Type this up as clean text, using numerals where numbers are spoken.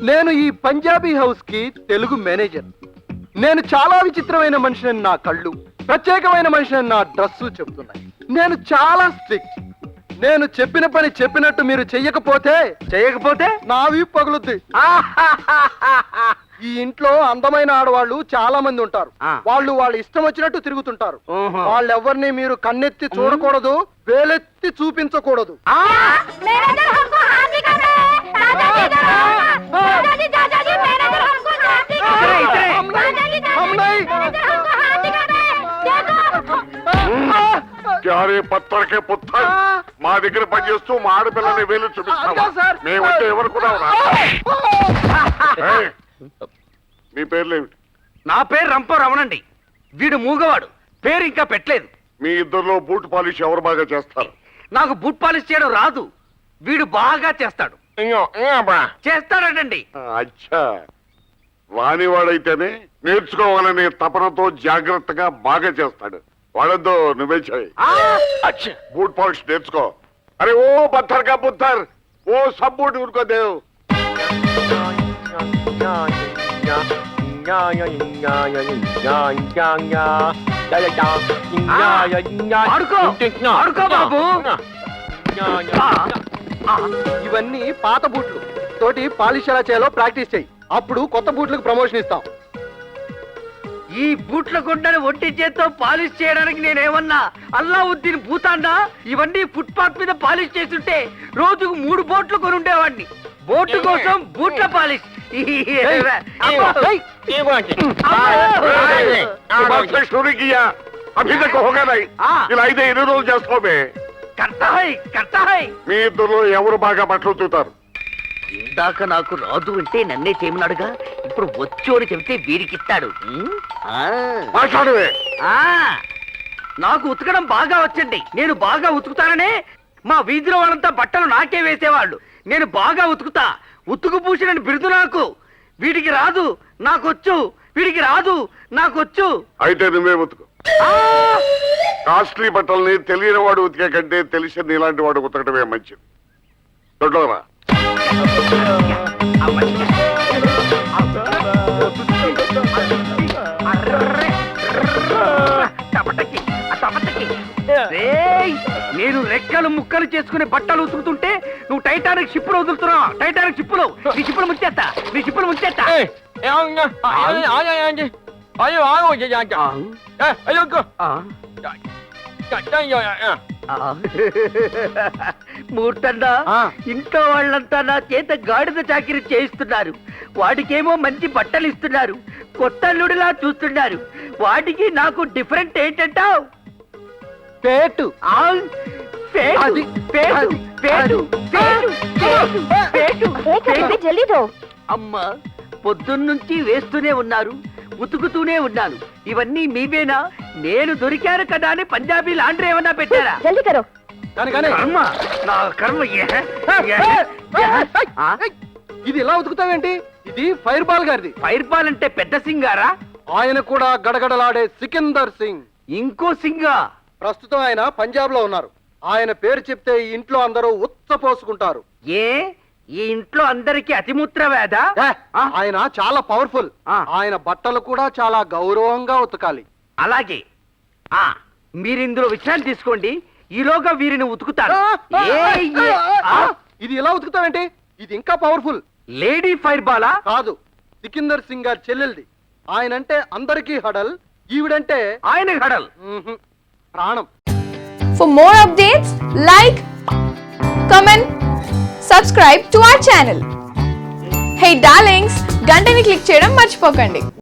నేను ఈ పంజాబీ హౌస్ కి తెలుగు మేనేజర్. నేను చాలా విచిత్రమైన మనిషిని నా కళ్ళు, ప్రత్యేకమైన మనిషిని నా డ్రెస్సు చెప్తున్నాయి. నేను చాలా స్ట్రిక్ట్. నేను చెప్పిన పని చెప్పినట్టు మీరు చెయ్యకపోతే నావి పగులుద్ది. ఈ ఇంట్లో అందమైన ఆడవాళ్ళు చాలా మంది ఉంటారు. వాళ్ళు వాళ్ళ ఇష్టం వచ్చినట్టు తిరుగుతుంటారు. వాళ్ళెవరిని మీరు కన్నెత్తి చూడకూడదు, వేలెత్తి చూపించకూడదు. పత్తరకే పుత్త మా దగ్గర పనిచేస్తూ మా ఆడపిల్లని వేలు చూపిస్తావా? మేమంటే ఎవరుకున్నావురా? మీ పేర్లేమిటి? నా పేరు రంపారమణండి. వీడు మూగవాడు, పేరు ఇంకా పెట్టలేదు. మీ ఇద్దరిలో బూట్ పాలిష్ ఎవరు బాగా చేస్తారు? నాకు బూట్ పాలిష్ చేయడం రాదు, వీడు బాగా చేస్తాడు. చేస్తాడటండి. అచ్చా, వానివాడైతేనే నేర్చుకోవాలనే తపనతో జాగ్రత్తగా బాగా చేస్తాడు. వాడద్దు, నువ్వే చేయి. బూట్ పాలిష్ నేర్చుకో. అరే ఓ పత్థర్ కా పుత్తర్, ఓ సబ్ బూట్ ఉनको దేవ్. ఇవన్నీ పాత బూట్లు తోటి పాలిష్ ఎలా చేయాలో ప్రాక్టీస్ చేయి. అప్పుడు కొత్త బూట్లకు ప్రమోషన్ ఇస్తాం. ఈ బూట్ల గుండెని ఒంటి చేత్తో పాలిష్ చేయడానికి నేనేమన్నా అల్లావుద్దీన్ భూతాన్నా? ఇవన్నీ ఫుట్పాత్ మీద పాలిష్ చేస్తుంటే రోజుకు 3 బోట్లు కొనుండేవాడిని. బోటు కోసం బూట్ల పాలిష్. ఇలా అయితే ఎన్ని రోజులు చేస్తామే? మీ ఇద్దరు ఎవరు బాగా బట్టలు తూతారు? ఇందాక నాకు రాదు అంటే నన్నే చేయమన్నాడుగా, ఇప్పుడు వచ్చు అని చెబితే వీరికిస్తాడు. మాట్లాడవే. నాకు ఉతకడం బాగా వచ్చండి. నేను బాగా ఉతుకుతాననే మా వీధిలో వాళ్ళంతా బట్టలు నాకే వేసేవాళ్ళు. నేను బాగా ఉతుకుతా, ఉతుకు పూసినని బిరుదు నాకు. వీడికి రాదు, నాకొచ్చు. వీడికి రాదు, నాకొచ్చు. అయితే నువ్వే ఉతుకు. కాస్ట్లీ బట్టల్ని తెలియని వాడు ఉతికే కంటే తెలిసిన ఇలాంటి వాడు ఉతకడమే మంచిది. దొడ్డరా నేను రెక్కలు ముక్కలు చేసుకునే బట్టలు ఉతుకుతుంటే నువ్వు టైటానిక్ షిప్ లో వదులుతున్నావు. టైటానిక్ షిప్ లో నీ షిప్పులు ముంచేస్తా, నీ షిప్పులు ముంచేస్తా. మూర్తన్నా, ఇంట్లో వాళ్ళంతా నా చేత గాడిద చాకిరి చేయిస్తున్నారు. వాడికేమో మంచి బట్టలు ఇస్తున్నారు, కొత్త అల్లుడిలా చూస్తున్నారు. వాటికి నాకు డిఫరెంట్ ఏంటంటావు? పేటు. అమ్మా, పొద్దున్నుంచి వేస్తూనే ఉన్నారు, ఉతుకుతూనే ఉన్నాను. ఇవన్నీ మీవేనా? నేను దొరికాను కదా అని పంజాబీ లాండ్రీ ఏమన్నా పెట్టారా? కర్మ, నా కర్మ. ఇది ఇలా ఉతుకుతావేంటి? ఇది ఫైర్ బాల్ గారిది. ఫైర్ బాల్ అంటే పెద్ద సింగారా? ఆయన కూడా గడగడలాడే సికిందర్ సింగ్. ఇంకో సింగా? ప్రస్తుతం ఆయన పంజాబ్ లో ఉన్నారు. ఆయన పేరు చెప్తే ఈ ఇంట్లో అందరూ ఉచ్చపోసుకుంటారు. ఏ, ఈ ఇంట్లో అందరికి అతిమూత్ర వేద? ఆయన చాలా పవర్ఫుల్. ఆయన బట్టలు కూడా చాలా గౌరవంగా ఉతకాలి. అలాగే, మీరిందులో విశ్రాంతి తీసుకోండి, ఈలోగా వీరిని ఉతుకుతారు. ఇది ఇలా ఉతుకుతావేంటి? ఇది ఇంకా పవర్ఫుల్. Lady fire Bala? కాదు, సికిందర్ సింగ్ గారి చెల్లెల్ది. ఆయనంటే అందరికీ హడల్, ఈవిడంటే ఆయన హడల్. ప్రాణం. For more updates, like, comment, subscribe to our channel. Hey darlings, గంటని click చేయడం మర్చిపోకండి.